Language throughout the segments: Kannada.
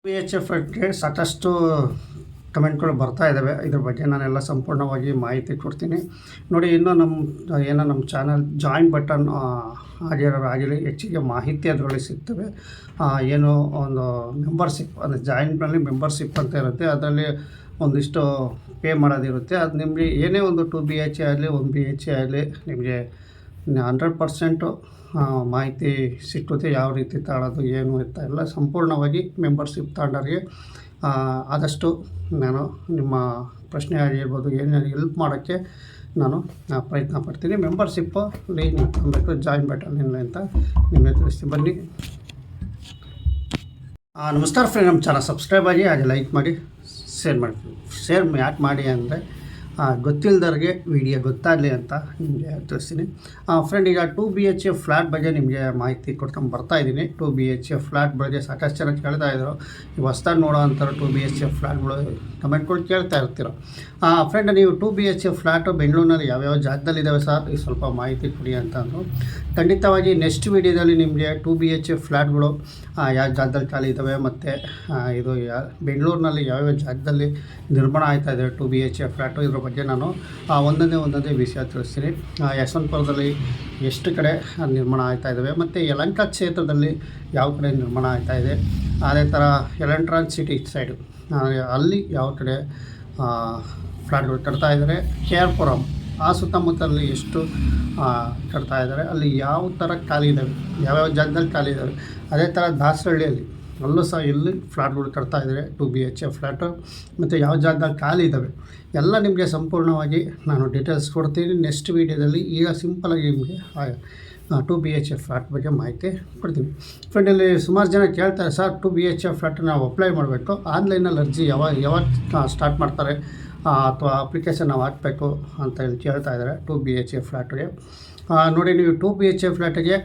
PHFಗೆ ಸಾಕಷ್ಟು ಕಮೆಂಟ್ಗಳು ಬರ್ತಾ ಇದ್ದಾವೆ. ಇದ್ರ ಬಗ್ಗೆ ನಾನೆಲ್ಲ ಸಂಪೂರ್ಣವಾಗಿ ಮಾಹಿತಿ ಕೊಡ್ತೀನಿ ನೋಡಿ. ಇನ್ನು ನಮ್ಮ ಚಾನಲ್ ಜಾಯಿನ್ ಬಟನ್ ಆಗಿರಲಿ ಹೆಚ್ಚಿಗೆ ಮಾಹಿತಿ ಅದರಲ್ಲಿ ಸಿಗ್ತವೆ. ಏನು ಒಂದು ಮೆಂಬರ್ಶಿಪ್ ಅಂದರೆ ಜಾಯಿನ್ನಲ್ಲಿ ಮೆಂಬರ್ಶಿಪ್ ಅಂತ ಇರುತ್ತೆ, ಅದರಲ್ಲಿ ಒಂದಿಷ್ಟು ಪೇ ಮಾಡೋದಿರುತ್ತೆ. ಅದು ನಿಮಗೆ ಏನೇ ಒಂದು 2 BHA ಆಗಲಿ 1 BHA ಆಗಲಿ ನಿಮಗೆ 100% ಮಾಹಿತಿ ಸಿಕ್ಕುತ್ತೆ. ಯಾವ ರೀತಿ ತಗೊಳ್ಳೋದು ಏನು ಅಂತ ಎಲ್ಲ ಸಂಪೂರ್ಣವಾಗಿ ಮೆಂಬರ್ಶಿಪ್ ತಗೊಂಡವ್ರಿಗೆ ಆದಷ್ಟು ನಾನು ನಿಮ್ಮ ಪ್ರಶ್ನೆ ಆಗಿರ್ಬೋದು ಏನು ಹೆಲ್ಪ್ ಮಾಡೋಕ್ಕೆ ನಾನು ಪ್ರಯತ್ನ ಪಡ್ತೀನಿ. ಮೆಂಬರ್ಶಿಪ್ಪಲ್ಲಿ ನೀವು ತಗೊಬೇಕು, ಜಾಯಿನ್ ಬಟನ್ ಇಲ್ಲ ಅಂತ ನಿಮಗೆ ತಿಳಿಸ್ತೀನಿ. ಬನ್ನಿ. ನಮಸ್ಕಾರ ಫ್ರೆಂಡ್, ನಮ್ಮ ಚಾನಲ್ ಸಬ್ಸ್ಕ್ರೈಬ್ ಆಗಿ ಹಾಗೆ ಲೈಕ್ ಮಾಡಿ ಶೇರ್ ಮಾಡ್ತೀನಿ. ಯಾಕೆ ಮಾಡಿ ಅಂದರೆ ಗೊತ್ತಿಲ್ಲದವ್ರಿಗೆ ವಿಡಿಯೋ ಗೊತ್ತಾಗಲಿ ಅಂತ ನಿಮಗೆ ತಿಳಿಸ್ತೀನಿ. ಫ್ರೆಂಡ್, ಈಗ 2 BHA ಫ್ಲ್ಯಾಟ್ ಬಗ್ಗೆ ನಿಮಗೆ ಮಾಹಿತಿ ಕೊಡ್ಕೊಂಡು ಬರ್ತಾಯಿದ್ದೀನಿ. 2 BHA ಫ್ಲ್ಯಾಟ್ ಬಗ್ಗೆ ಸಾಕಷ್ಟು ಜನ ಕೇಳ್ತಾಯಿದ್ರು. ಈಗ ಹೊಸ್ದಾಗಿ ನೋಡೋ ಅಂತಾರೆ 2 BHA ಫ್ಲ್ಯಾಟ್ಗಳು ಕಮೆಂಟ್ಗಳು ಕೇಳ್ತಾ ಇರ್ತೀರೋ. ಫ್ರೆಂಡ್, ನೀವು 2 BHA ಫ್ಲ್ಯಾಟು ಬೆಂಗಳೂರಿನಲ್ಲಿ ಯಾವ್ಯಾವ ಜಾಗದಲ್ಲಿದ್ದಾವೆ ಸರ್, ಈ ಸ್ವಲ್ಪ ಮಾಹಿತಿ ಕೊಡಿ ಅಂತಂದು ಖಂಡಿತವಾಗಿ ನೆಕ್ಸ್ಟ್ ವೀಡಿಯೋದಲ್ಲಿ ನಿಮಗೆ 2 BHA ಫ್ಲ್ಯಾಟ್ಗಳು ಯಾವ ಜಾಗದಲ್ಲಿ ಖಾಲಿ ಇದ್ದಾವೆ ಮತ್ತು ಇದು ಬೆಂಗಳೂರಿನಲ್ಲಿ ಯಾವ್ಯಾವ ಜಾಗದಲ್ಲಿ ನಿರ್ಮಾಣ ಆಗ್ತಾಯಿದ್ದಾವೆ 2 BHA ಫ್ಲ್ಯಾಟು, ಇದ್ರ ಬಗ್ಗೆ ನಾನು ಒಂದೊಂದೇ ವಿಷಯ ತಿಳಿಸ್ತೀನಿ. ಯಶವಂತಪುರದಲ್ಲಿ ಎಷ್ಟು ಕಡೆ ನಿರ್ಮಾಣ ಆಗ್ತಾಯಿದ್ದಾವೆ ಮತ್ತು ಯಲಹಂಕ ಕ್ಷೇತ್ರದಲ್ಲಿ ಯಾವ ಕಡೆ ನಿರ್ಮಾಣ ಆಗ್ತಾಯಿದೆ, ಅದೇ ಥರ ಎಲೆಕ್ಟ್ರಾನ್ ಸಿಟಿ ಸೈಡು ಅಲ್ಲಿ ಯಾವ ಕಡೆ ಫ್ಲ್ಯಾಟ್ಗಳು ಕಟ್ತಾ ಇದ್ದಾರೆ, KR ಪುರಂ ಆ ಸುತ್ತಮುತ್ತಲಲ್ಲಿ ಎಷ್ಟು ಕಟ್ತಾ ಇದ್ದಾರೆ, ಅಲ್ಲಿ ಯಾವ ಥರ ಖಾಲಿ ಇದ್ದಾವೆ, ಯಾವ್ಯಾವ ಜಾಗದಲ್ಲಿ ಖಾಲಿ ಇದ್ದಾವೆ. ಅದೇ ಥರ ದಾಸರಳ್ಳಿಯಲ್ಲಿ ಅಲ್ಲೂ ಸಹ ಇಲ್ಲಿ ಫ್ಲ್ಯಾಟ್ಗಳು ಕಟ್ತಾ ಇದ್ದಾರೆ 2 BHA ಫ್ಲ್ಯಾಟು, ಮತ್ತು ಯಾವ ಜಾಗದಲ್ಲಿ ಖಾಲಿ ಇದ್ದಾವೆ ಎಲ್ಲ ನಿಮಗೆ ಸಂಪೂರ್ಣವಾಗಿ ನಾನು ಡೀಟೇಲ್ಸ್ ಕೊಡ್ತೀನಿ ನೆಕ್ಸ್ಟ್ ವೀಡಿಯೋದಲ್ಲಿ. ಈಗ ಸಿಂಪಲಾಗಿ ನಿಮಗೆ 2 BHA ಫ್ಲ್ಯಾಟ್ ಬಗ್ಗೆ ಮಾಹಿತಿ ಕೊಡ್ತೀನಿ. ಫ್ರೆಂಡ್, ಇಲ್ಲಿ ಸುಮಾರು ಜನ ಕೇಳ್ತಾರೆ, ಸರ್ 2 BHA ಫ್ಲ್ಯಾಟ್ ನಾವು ಅಪ್ಲೈ ಮಾಡಬೇಕು, ಆನ್ಲೈನಲ್ಲಿ ಅರ್ಜಿ ಯಾವಾಗ ಸ್ಟಾರ್ಟ್ ಮಾಡ್ತಾರೆ ಅಥವಾ ಅಪ್ಲಿಕೇಶನ್ ನಾವು ಹಾಕಬೇಕು ಅಂತ ಹೇಳಿ ಕೇಳ್ತಾ ಇದ್ದಾರೆ 2 BHA ಫ್ಲ್ಯಾಟ್ಗೆ. ನೋಡಿ, ನೀವು 2 BHA ಫ್ಲ್ಯಾಟಿಗೆ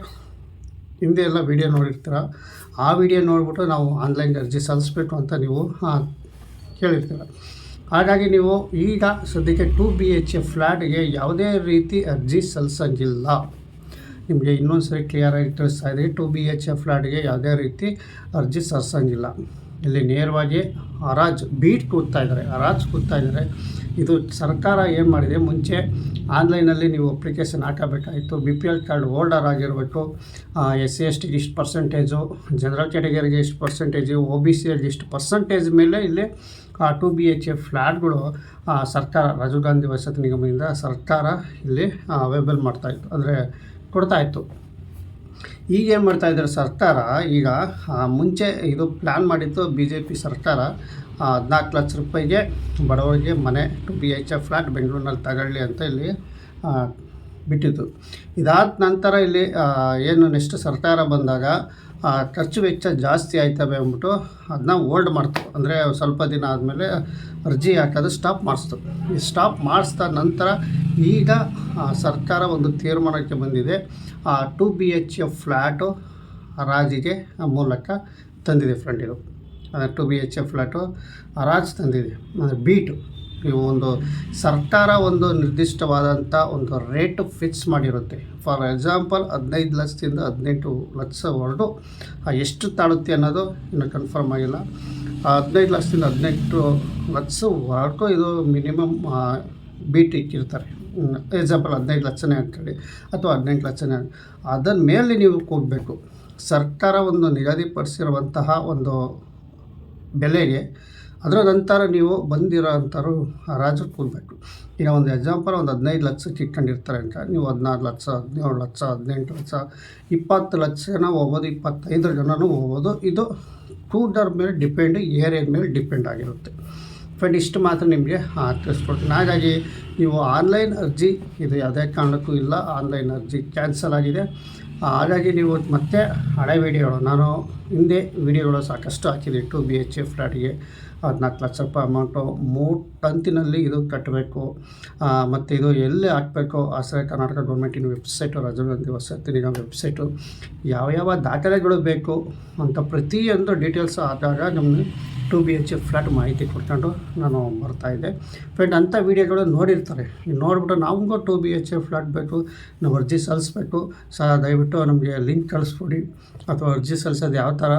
ಹಿಂದೆ ಎಲ್ಲ ವೀಡಿಯೋ ನೋಡಿರ್ತೀರ. ಆ ವಿಡಿಯೋ ನೋಡಿಬಿಟ್ಟು ನಾವು ಆನ್ಲೈನ್ ಅರ್ಜಿ ಸಲ್ಲಿಸ್ಬೇಕು ಅಂತ ನೀವು ಕೇಳಿರ್ತೀರ. ಹಾಗಾಗಿ ನೀವು ಈಗ ಸದ್ಯಕ್ಕೆ 2 BHA ಫ್ಲ್ಯಾಟ್ಗೆ ಯಾವುದೇ ರೀತಿ ಅರ್ಜಿ ಸಲ್ಲಿಸೋಂಗಿಲ್ಲ. ನಿಮಗೆ ಇನ್ನೊಂದು ಸರಿ ಕ್ಲಿಯರಾಗಿ ತಿಳಿಸ್ತಾ ಇದ್ದೀವಿ, 2 BHA ಫ್ಲ್ಯಾಟ್ಗೆ ಯಾವುದೇ ರೀತಿ ಅರ್ಜಿ ಸಲ್ಲಿಸೋಂಗಿಲ್ಲ. ಇಲ್ಲಿ ನೇರವಾಗಿ ಹರಾಜು ಕೂಗ್ತಾ ಇದ್ದಾರೆ. ಇದು ಸರ್ಕಾರ ಏನು ಮಾಡಿದೆ, ಮುಂಚೆ ಆನ್ಲೈನಲ್ಲಿ ನೀವು ಅಪ್ಲಿಕೇಶನ್ ಹಾಕಬೇಕಾಯಿತು. BPL ಕಾರ್ಡ್ ಹೋಲ್ಡರ್ ಆಗಿರಬೇಕು, SC STಗೆ ಇಷ್ಟು ಪರ್ಸೆಂಟೇಜು, ಜನರಲ್ ಕ್ಯಾಟಗರಿಗೆ ಇಷ್ಟು ಪರ್ಸೆಂಟೇಜು, OBCಗೆ ಇಷ್ಟು ಪರ್ಸೆಂಟೇಜ್ ಮೇಲೆ ಇಲ್ಲಿ 2 BHA ಫ್ಲ್ಯಾಟ್ಗಳು ಸರ್ಕಾರ ರಾಜೀವ್ ಗಾಂಧಿ ವಸತಿ ನಿಗಮದಿಂದ ಸರ್ಕಾರ ಇಲ್ಲಿ ಅವೈಲೇಬಲ್ ಮಾಡ್ತಾಯಿತ್ತು, ಅಂದರೆ ಕೊಡ್ತಾಯಿತ್ತು. ಈಗ ಏನು ಮಾಡ್ತಾಯಿದ್ದಾರೆ ಸರ್ಕಾರ, ಈಗ ಮುಂಚೆ ಇದು ಪ್ಲ್ಯಾನ್ ಮಾಡಿತ್ತು BJP ಸರ್ಕಾರ 14 ಲಕ್ಷ ರೂಪಾಯಿಗೆ ಬಡವರಿಗೆ ಮನೆ 2 BHA ಫ್ಲ್ಯಾಟ್ ಬೆಂಗಳೂರಿನಲ್ಲಿ ತಗೊಳ್ಳಿ ಅಂತ ಇಲ್ಲಿ ಬಿಟ್ಟಿತ್ತು. ಇದಾದ ನಂತರ ಇಲ್ಲಿ ಏನು ನೆಕ್ಸ್ಟ್ ಸರ್ಕಾರ ಬಂದಾಗ ಖರ್ಚು ವೆಚ್ಚ ಜಾಸ್ತಿ ಆಯ್ತವೆ ಅಂದ್ಬಿಟ್ಟು ಅದನ್ನ ಹೋಲ್ಡ್ ಮಾಡ್ತು. ಅಂದರೆ ಸ್ವಲ್ಪ ದಿನ ಆದಮೇಲೆ ಅರ್ಜಿ ಹಾಕೋದು ಸ್ಟಾಪ್ ಮಾಡಿಸ್ತು. ಈ ಸ್ಟಾಪ್ ಮಾಡಿಸಿದ ನಂತರ ಈಗ ಸರ್ಕಾರ ಒಂದು ತೀರ್ಮಾನಕ್ಕೆ ಬಂದಿದೆ, 2 BHA ಫ್ಲ್ಯಾಟು ಹರಾಜಿಗೆ ಮೂಲಕ ತಂದಿದೆ. ಫ್ರೆಂಡ್, ಇದು 2 BHA ಫ್ಲ್ಯಾಟು ಹರಾಜು ತಂದಿದೆ. ಅಂದರೆ ಬೀಟು ನೀವು ಒಂದು ಸರ್ಕಾರ ಒಂದು ನಿರ್ದಿಷ್ಟವಾದಂಥ ಒಂದು ರೇಟು ಫಿಕ್ಸ್ ಮಾಡಿರುತ್ತೆ. ಫಾರ್ ಎಕ್ಸಾಂಪಲ್ 15 ಲಕ್ಷದಿಂದ 18 ಲಕ್ಷವರೆಗೂ ಎಷ್ಟು ತಾಳುತ್ತೆ ಅನ್ನೋದು ಇನ್ನೂ ಕನ್ಫರ್ಮ್ ಆಗಿಲ್ಲ. 15 ಲಕ್ಷದಿಂದ 18 ಲಕ್ಷವರೆಗೂ ಇದು ಮಿನಿಮಮ್ ಬೀಟ್ ಇಕ್ಕಿರ್ತಾರೆ. ಎಕ್ಸಾಂಪಲ್ 15 ಲಕ್ಷನೇ ಅಂದ್ಕೊಳ್ಳಿ ಅಥವಾ 18 ಲಕ್ಷನೇ, ಅದರ ಮೇಲೆ ನೀವು ಕೂಗಬೇಕು. ಸರ್ಕಾರ ಒಂದು ನಿಗದಿಪಡಿಸಿರುವಂತಹ ಒಂದು ಬೆಲೆಗೆ ಅದರ ನಂತರ ನೀವು ಬಂದಿರೋ ಅಂಥವ್ರು ಹರಾಜು ಕೂಡಬೇಕು. ಈಗ ಒಂದು ಎಕ್ಸಾಂಪಲ್ ಒಂದು 15 ಲಕ್ಷಕ್ಕೆ ಇಟ್ಕೊಂಡಿರ್ತಾರೆ ಅಂತ ನೀವು 16 ಲಕ್ಷ, 17 ಲಕ್ಷ, 18 ಲಕ್ಷ, 20 ಲಕ್ಷ ಜನ ಹೋಗ್ಬೋದು, 25 ಜನನೂ ಹೋಗ್ಬೋದು. ಇದು ಕೂಡರ್ ಮೇಲೆ ಡಿಪೆಂಡ್, ಏರಿಯಾದ ಮೇಲೆ ಡಿಪೆಂಡ್ ಆಗಿರುತ್ತೆ. ಫ್ರೆಂಡ್, ಇಷ್ಟು ಮಾತ್ರ ನಿಮಗೆ ತಿಳಿಸ್ಕೊಡ್ತೀನಿ. ಹಾಗಾಗಿ ನೀವು ಆನ್ಲೈನ್ ಅರ್ಜಿ ಇದು ಯಾವುದೇ ಕಾರಣಕ್ಕೂ ಇಲ್ಲ, ಆನ್ಲೈನ್ ಅರ್ಜಿ ಕ್ಯಾನ್ಸಲ್ ಆಗಿದೆ. ಹಾಗಾಗಿ ನೀವು ಮತ್ತೆ ಹಳೆ ವೀಡಿಯೋಗಳು, ನಾನು ಹಿಂದೆ ವೀಡಿಯೋಗಳು ಸಾಕಷ್ಟು ಹಾಕಿದೆ 2 BHA ಫ್ಲ್ಯಾಟ್ಗೆ 14 ಲಕ್ಷ ರೂಪಾಯಿ ಅಮೌಂಟು 3 ಕಂತಿನಲ್ಲಿ ಇದು ಕಟ್ಟಬೇಕು, ಮತ್ತು ಇದು ಎಲ್ಲಿ ಹಾಕಬೇಕು, ಆಶ್ರಯ ಕರ್ನಾಟಕ ಗೌರ್ಮೆಂಟಿನ ವೆಬ್ಸೈಟು, ರಾಜೀವ್ ಗಾಂಧಿ ವಸತಿ ನಿಗಮ ವೆಬ್ಸೈಟು, ಯಾವ್ಯಾವ ದಾಖಲೆಗಳು ಬೇಕು ಅಂತ ಪ್ರತಿಯೊಂದು ಡೀಟೇಲ್ಸ್ ಆದಾಗ ನಮ್ಮನ್ನು 2 BHA ಫ್ಲ್ಯಾಟ್ ಮಾಹಿತಿ ಕೊಡ್ಕೊಂಡು ನಾನು ಬರ್ತಾಯಿದ್ದೆ. ಫ್ರೆಂಡ್, ಅಂಥ ವೀಡಿಯೋಗಳು ನೋಡಿರ್ತಾರೆ, ನೋಡಿಬಿಟ್ಟು ನಮಗೂ 2 BHA ಫ್ಲ್ಯಾಟ್ ಬೇಕು, ನಾವು ಅರ್ಜಿ ಸಲ್ಲಿಸ್ಬೇಕು, ದಯವಿಟ್ಟು ನಮಗೆ ಲಿಂಕ್ ಕಳಿಸ್ಕೊಡಿ ಅಥವಾ ಅರ್ಜಿ ಸಲ್ಲಿಸೋದು ಯಾವ ಥರ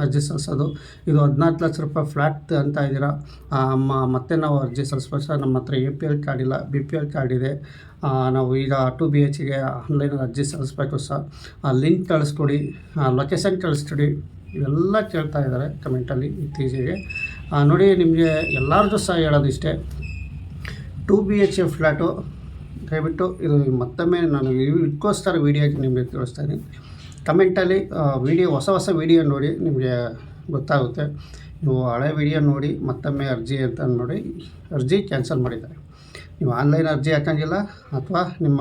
ಅರ್ಜಿ ಸಲ್ಲಿಸೋದು. ಇದು 14 ಲಕ್ಷ ರೂಪಾಯಿ ಫ್ಲ್ಯಾಟ್ ಅಂತ ಇದ್ದೀರಾ, ಮತ್ತೆ ನಾವು ಅರ್ಜಿ ಸಲ್ಲಿಸ್ಬೇಕು ಸರ್, ನಮ್ಮ ಹತ್ರ APL ಕಾರ್ಡ್ ಇಲ್ಲ, BPL ಕಾರ್ಡ್ ಇದೆ, ನಾವು ಈಗ 2 BHಗೆ ಆನ್ಲೈನಲ್ಲಿ ಅರ್ಜಿ ಸಲ್ಲಿಸ್ಬೇಕು ಸರ್, ಲಿಂಕ್ ಕಳಿಸ್ಕೊಡಿ, ಲೊಕೇಶನ್ ಕಳಿಸ್ಕೊಡಿ, ಇವೆಲ್ಲ ಕೇಳ್ತಾ ಇದ್ದಾರೆ ಕಮೆಂಟಲ್ಲಿ ಇತ್ತೀಚೆಗೆ. ನೋಡಿ, ನಿಮಗೆ ಎಲ್ಲರಿಗೂ ಸಹ ಹೇಳೋದು ಇಷ್ಟೇ, 2 BHF ಫ್ಲ್ಯಾಟು ದಯವಿಟ್ಟು ಇದು ಮತ್ತೊಮ್ಮೆ ನಾನು ಇದಕ್ಕೋಸ್ಕರ ವೀಡಿಯೋಗೆ ನಿಮಗೆ ತಿಳಿಸ್ತಾ ಇದ್ದೀನಿ. ಕಮೆಂಟಲ್ಲಿ ಹೊಸ ವೀಡಿಯೋ ನೋಡಿ ನಿಮಗೆ ಗೊತ್ತಾಗುತ್ತೆ. ನೀವು ಹಳೆ ವೀಡಿಯೋ ನೋಡಿ ಮತ್ತೊಮ್ಮೆ ಅರ್ಜಿ ಅಂತ ನೋಡಿ ಅರ್ಜಿ ಕ್ಯಾನ್ಸಲ್ ಮಾಡಿದ್ದಾರೆ. ನೀವು ಆನ್ಲೈನ್ ಅರ್ಜಿ ಹಾಕೋಂಗಿಲ್ಲ, ಅಥವಾ ನಿಮ್ಮ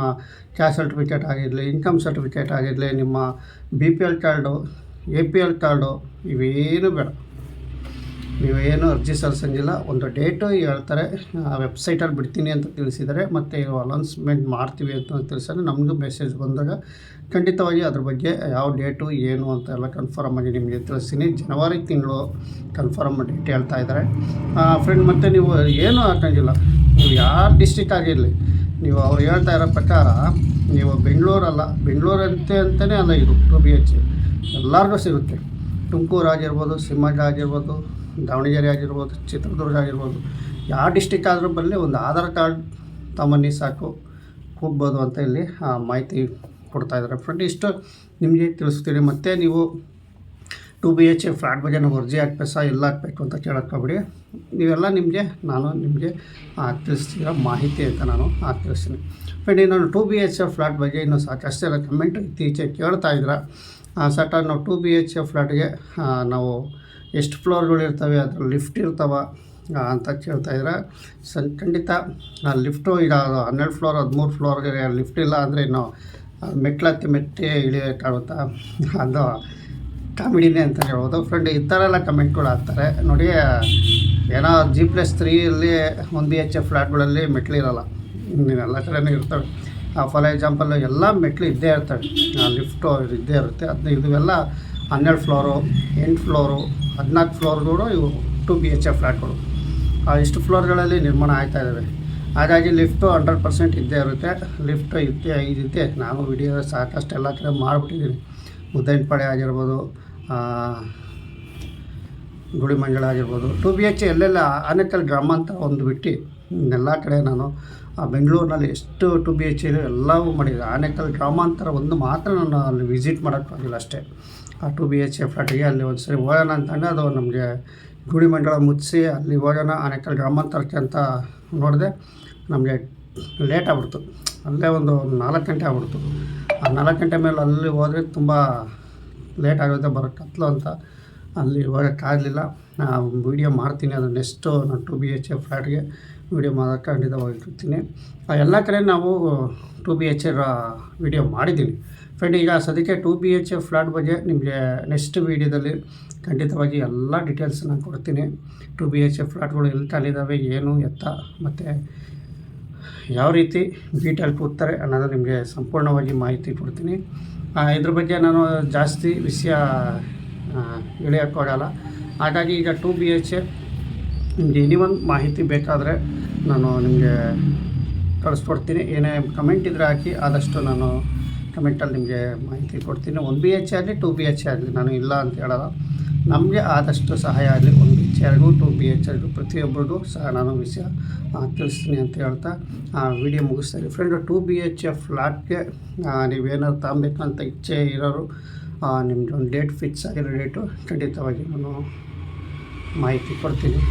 ಕ್ಯಾಸ್ಟ್ ಸರ್ಟಿಫಿಕೇಟ್ ಆಗಿರಲಿ, ಇನ್ಕಮ್ ಸರ್ಟಿಫಿಕೇಟ್ ಆಗಿರಲಿ, ನಿಮ್ಮ BPL ಕಾರ್ಡು, APL ಕಾರ್ಡು ಇವೇನು ಬೇಡ, ನೀವೇನು ಅರ್ಜಿ ಸಲ್ಲಿಸೋಂಗಿಲ್ಲ. ಒಂದು ಡೇಟು ಹೇಳ್ತಾರೆ, ವೆಬ್ಸೈಟಲ್ಲಿ ಬಿಡ್ತೀನಿ ಅಂತ ತಿಳಿಸಿದ್ದಾರೆ, ಮತ್ತು ಅನೌನ್ಸ್ಮೆಂಟ್ ಮಾಡ್ತೀವಿ ಅಂತ ತಿಳಿಸಿದ್ರೆ ನಮಗೂ ಮೆಸೇಜ್ ಬಂದಾಗ ಖಂಡಿತವಾಗಿ ಅದ್ರ ಬಗ್ಗೆ ಯಾವ ಡೇಟು ಏನು ಅಂತ ಎಲ್ಲ ಕನ್ಫರ್ಮ್ ಆಗಿ ನಿಮಗೆ ತಿಳಿಸ್ತೀನಿ. ಜನವರಿ ತಿಂಗಳು ಕನ್ಫರ್ಮ್ ಡೇಟ್ ಹೇಳ್ತಾ ಇದ್ದಾರೆ ಫ್ರೆಂಡ್. ಮತ್ತು ನೀವು ಏನೂ ಹಾಕೋಂಗಿಲ್ಲ, ನೀವು ಯಾವ ಡಿಸ್ಟ್ರಿಕ್ಟ್ ಆಗಿರಲಿ, ನೀವು ಅವ್ರು ಹೇಳ್ತಾ ಇರೋ ಪ್ರಕಾರ ನೀವು ಬೆಂಗಳೂರಂತೆ ಅಲ್ಲ, ಇದು 2 BH ಎಲ್ಲರಿಗೂ ಸಿಗುತ್ತೆ. ತುಮಕೂರು ಆಗಿರ್ಬೋದು, ಶಿವಮೊಗ್ಗ ಆಗಿರ್ಬೋದು, ದಾವಣಗೆರೆ ಆಗಿರ್ಬೋದು, ಚಿತ್ರದುರ್ಗ ಆಗಿರ್ಬೋದು, ಯಾವ ಡಿಸ್ಟಿಕ್ ಆದರೂ ಬರಲಿ, ಒಂದು ಆಧಾರ್ ಕಾರ್ಡ್ ತಮ್ಮನ್ನಿ ಸಾಕು, ಹೋಗ್ಬೋದು ಅಂತ ಇಲ್ಲಿ ಮಾಹಿತಿ ಕೊಡ್ತಾಯಿದ್ದಾರೆ ಫ್ರೆಂಡ್. ಇಷ್ಟು ನಿಮಗೆ ತಿಳಿಸ್ತೀನಿ. ಮತ್ತು ನೀವು 2 BH ಫ್ಲ್ಯಾಟ್ ಬಗ್ಗೆ ನಾವು ಅರ್ಜಿ ಹಾಕ್ಬೇಕು ಎಲ್ಲ ಹಾಕಬೇಕು ಅಂತ ಕೇಳೋಕ್ಕೋಗ್ಬಿಡಿ. ನೀವೆಲ್ಲ ನಾನು ನಿಮಗೆ ತಿಳಿಸ್ತಿರೋ ಮಾಹಿತಿ ಅಂತ ನಾನು ತಿಳಿಸ್ತೀನಿ ಫ್ರೆಂಡ್. ನಾನು 2 BH ಫ್ಲ್ಯಾಟ್ ಬಗ್ಗೆ ಇನ್ನೂ ಸಾಕಷ್ಟು ಎಲ್ಲ ಕಮೆಂಟ್ ಇತ್ತೀಚೆಗೆ ಕೇಳ್ತಾ ಇದ್ರೆ ಸಟ ನಾವು 2 BH ಫ್ಲ್ಯಾಟ್ಗೆ ನಾವು ಎಷ್ಟು ಫ್ಲೋರ್ಗಳಿರ್ತವೆ, ಅದ್ರ ಲಿಫ್ಟ್ ಇರ್ತವೆ ಅಂತ ಕೇಳ್ತಾಯಿದ್ರೆ ಖಂಡಿತ ಲಿಫ್ಟು ಈಗ 12 ಫ್ಲೋರ್ 13 ಫ್ಲೋರ್ಗೆ ಲಿಫ್ಟ್ ಇಲ್ಲ ಅಂದರೆ ಇನ್ನು ಮೆಟ್ಟಿ ಇಳಿಯೋಕ್ಕಾಗುತ್ತಾ, ಅದು ಕಾಮಿಡಿನೇ ಅಂತ ಹೇಳ್ಬೋದು ಫ್ರೆಂಡ್. ಈ ಥರ ಎಲ್ಲ ಕಮೆಂಟ್ಗಳು ಹಾಕ್ತಾರೆ ನೋಡಿ. ಏನೋ G+3 1 BH ಫ್ಲ್ಯಾಟ್ಗಳಲ್ಲಿ ಮೆಟ್ಲಿರಲ್ಲ, ಎಲ್ಲ ಕಡೆಯೂ ಇರ್ತವೆ. ಫಾರ್ ಎಕ್ಸಾಂಪಲ್ ಎಲ್ಲ ಮೆಟ್ಲು ಇದ್ದೇ ಇರ್ತವೆ, ಲಿಫ್ಟು ಇದ್ದೇ ಇರುತ್ತೆ. ಇವೆಲ್ಲ 12 ಫ್ಲೋರು, 8 ಫ್ಲೋರು, 14 ಫ್ಲೋರ್ಗಳು ಇವು 2 BH ಫ್ಲ್ಯಾಟ್ಗಳು. ಇಷ್ಟು ಫ್ಲೋರ್ಗಳಲ್ಲಿ ನಿರ್ಮಾಣ ಆಗ್ತಾಯಿದ್ದಾವೆ. ಹಾಗಾಗಿ ಲಿಫ್ಟು 100% ಇದ್ದೇ ಇರುತ್ತೆ. ಲಿಫ್ಟು ಇದ್ದೇ ನಾನು ವಿಡಿಯೋ ಸಾಕಷ್ಟು ಎಲ್ಲ ಕಡೆ ಮಾಡಿಬಿಟ್ಟಿದ್ದೀನಿ. ಮುದ್ದೈನಪಾಳ್ಯ ಆಗಿರ್ಬೋದು, ಗುಡಿಮಂಜಳ ಆಗಿರ್ಬೋದು, 2 BH ಎಲ್ಲೆಲ್ಲ ಆನೇಕಲ್ ಗ್ರಾಮಾಂತರ ಒಂದು ಬಿಟ್ಟು ಎಲ್ಲ ಕಡೆ ನಾನು ಬೆಂಗಳೂರಿನಲ್ಲಿ ಎಷ್ಟು 2 BH ಇದೆ ಎಲ್ಲವೂ ಮಾಡಿದೆ. ಆನೇಕಲ್ ಗ್ರಾಮಾಂತರ ಒಂದು ಮಾತ್ರ ನಾನು ಅಲ್ಲಿ ವಿಸಿಟ್ ಮಾಡೋಕ್ಕಾಗಿಲ್ಲ ಅಷ್ಟೇ. 2 BH ಫ್ಲ್ಯಾಟಿಗೆ ಅಲ್ಲಿ ಒಂದು ಸರಿ ಹೋಗೋಣ ಅಂತಂದರೆ ಅದು ನಮಗೆ ಗುಡಿಮಂಡಲ ಮುಗಿಸಿ ಅಲ್ಲಿ ಹೋಗೋಣ ಆನೇಕಲ್ ಗ್ರಾಮಾಂತರಕ್ಕೆ ಅಂತ ನೋಡಿದೆ. ನಮಗೆ ಲೇಟ್ ಆಗ್ಬಿಡ್ತು, ಅಲ್ಲೇ ಒಂದು 4 ಗಂಟೆ ಆಗ್ಬಿಡ್ತು. ಆ 4 ಗಂಟೆ ಮೇಲೆ ಅಲ್ಲಿ ಹೋದರೆ ತುಂಬ ಲೇಟ್ ಆಗುತ್ತೆ, ಬರೋ ಕತ್ಲು ಅಂತ ಅಲ್ಲಿ ಹೋಗೋಕ್ಕಾಗಲಿಲ್ಲ. ವೀಡಿಯೋ ಮಾಡ್ತೀನಿ, ಅದು ನೆಕ್ಸ್ಟು ನಾನು 2 BH ಫ್ಲ್ಯಾಟ್ಗೆ ವೀಡಿಯೋ ಮಾಡೋಕ್ಕೆ ಖಂಡಿತವಾಗಿರ್ತೀನಿ. ಎಲ್ಲ ಕಡೆ ನಾವು 2 BH ವೀಡಿಯೋ ಮಾಡಿದ್ದೀನಿ ಫ್ರೆಂಡ್. ಈಗ ಸದ್ಯಕ್ಕೆ 2 BH ಫ್ಲ್ಯಾಟ್ ಬಗ್ಗೆ ನಿಮಗೆ ನೆಕ್ಸ್ಟ್ ವೀಡಿಯೋದಲ್ಲಿ ಖಂಡಿತವಾಗಿ ಎಲ್ಲ ಡೀಟೇಲ್ಸ್ ನಾನು ಕೊಡ್ತೀನಿ. 2 BH ಫ್ಲ್ಯಾಟ್ಗಳು ಎಲ್ಲಿ ಕಾಲಿದ್ದಾವೆ, ಏನು ಎತ್ತ, ಮತ್ತು ಯಾವ ರೀತಿ ಡೀಟೇಲ್ ಕೂಗ್ತಾರೆ ಅನ್ನೋದು ನಿಮಗೆ ಸಂಪೂರ್ಣವಾಗಿ ಮಾಹಿತಿ ಕೊಡ್ತೀನಿ. ಇದ್ರ ಬಗ್ಗೆ ನಾನು ಜಾಸ್ತಿ ವಿಷಯ ಎಳೆಯೋಕ್ಕಾಗಲ್ಲ. ಹಾಗಾಗಿ ಈಗ 2 BH ನಿಮಗೆ ಒಂದು ಮಾಹಿತಿ ಬೇಕಾದರೆ ನಾನು ನಿಮಗೆ ಕಳಿಸ್ಕೊಡ್ತೀನಿ. ಏನೇ ಕಮೆಂಟ್ ಇದ್ದರೆ ಹಾಕಿ, ಆದಷ್ಟು ನಾನು ಕಮೆಂಟಲ್ಲಿ ನಿಮಗೆ ಮಾಹಿತಿ ಕೊಡ್ತೀನಿ. 1 BH ಆಗಲಿ 2 BH ಆಗಲಿ ನಾನು ಇಲ್ಲ ಅಂತ ಹೇಳೋಲ್ಲ. ನಮಗೆ ಆದಷ್ಟು ಸಹಾಯ ಆಗಲಿ 1 BH ಆಗಲಿ 2 BH ಆಗಲಿ ಪ್ರತಿಯೊಬ್ಬರಿಗೂ ಸಹ ನಾನು ವಿಷಯ ತಿಳಿಸ್ತೀನಿ ಅಂತ ಹೇಳ್ತಾ ವಿಡಿಯೋ ಮುಗಿಸ್ತೀನಿ ಫ್ರೆಂಡ್. 2 BH ಫ್ಲ್ಯಾಟ್ಗೆ ನೀವೇನಾದ್ರು ತಗೊಬೇಕಂತ ಇಚ್ಛೆ ಇರೋರು ನಿಮ್ಮದು ಒಂದು ಡೇಟ್ ಫಿಕ್ಸ್ ಆಗಿರೋ ಡೇಟು ಖಂಡಿತವಾಗಿ ನಾನು ಮಾಹಿತಿ ಕೊಡ್ತೀನಿ.